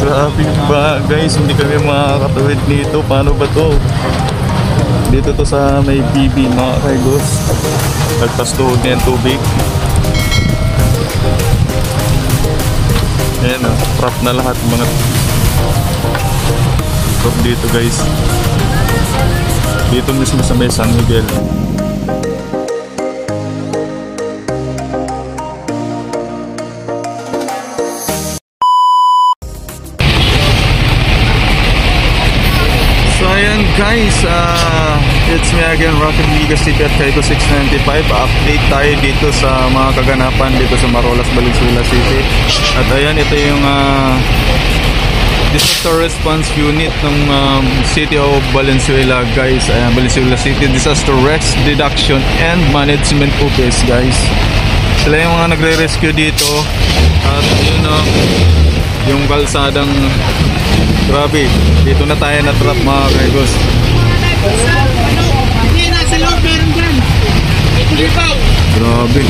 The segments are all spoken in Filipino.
Grabe ba guys, hindi kami makakatawid dito. Paano ba to? Dito to sa may BB mga kaigos. Nagtastuhod na yung tubig. Ayan o, trap na lahat mga trap dito guys. Dito mismo sa may San Miguel. So ayan guys, it's me again, Rocket Ligas TV at Kaiko 695. Update tayo dito sa mga kaganapan dito sa Marolas, Valenzuela City. At ayan, ito yung disaster response unit ng City of Valenzuela guys. Ayan, Valenzuela City Disaster Risk Reduction and Management Office guys. Sila yung mga nagre-rescue dito. At yun yung kalsadang grabe, dito na tayo na trap mga kaigos. Grabe,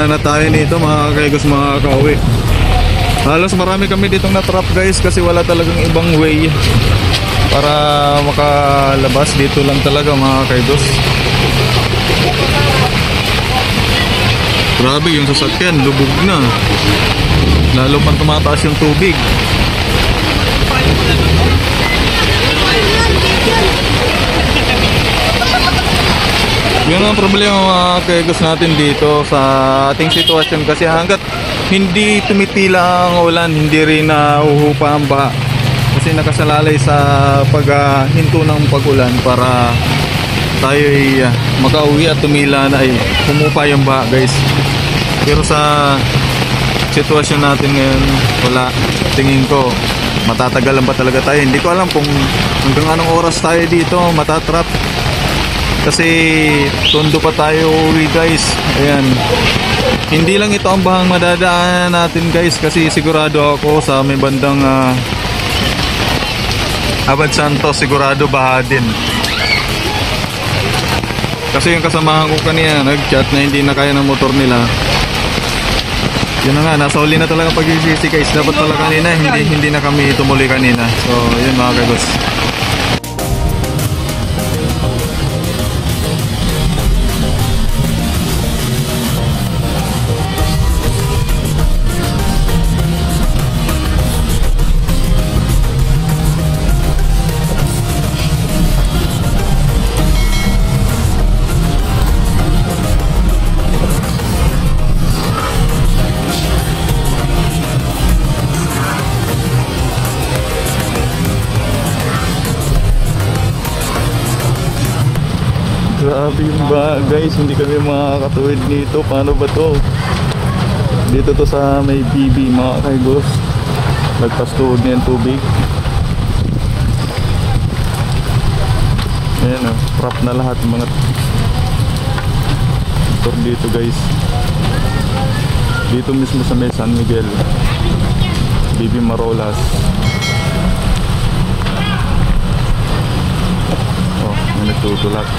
na tayo nito mga kaigos, mga kauwi. Halos marami kami ditong na trap guys, kasi wala talagang ibang way para makalabas. Dito lang talaga mga kaigos. Grabe, yung sasakyan lubog na, lalo pang tumataas yung tubig. Yun ang problema mga kaigos natin dito sa ating sitwasyon, kasi hanggat hindi tumitila ang ulan, hindi rin nahuhupa ang baha, kasi nakasalalay sa paghinto ng pag-ulan para tayo ay makauwi at tumila na ay humupa yung baha guys. Pero sa sitwasyon natin ngayon, wala, tingin ko matatagalan pa talaga tayo. Hindi ko alam kung hanggang anong oras tayo dito matatrap, kasi tondo pa tayo uwi guys. Ayan, hindi lang ito ang bahang madadaanan natin guys, kasi sigurado ako sa may bandang Abad Santos sigurado baha din. Kasi yung kasamahan ko kanina nag-chat na hindi na kaya ng motor nila. Yun na nga, nasa uli na talaga pag-isisi guys. Dapat pala kanina, hindi na kami tumuloy kanina. So yun mga kagos. Grabe yung ba guys, hindi kami makakatawid dito. Paano ba to? Dito to sa may BB mga kaigos. Nagtastuhod na yung tubig. Ayan o, trap na lahat mga motor dito guys. Dito mismo sa may San Miguel, BB Marolas. Oh, may nagtutulak.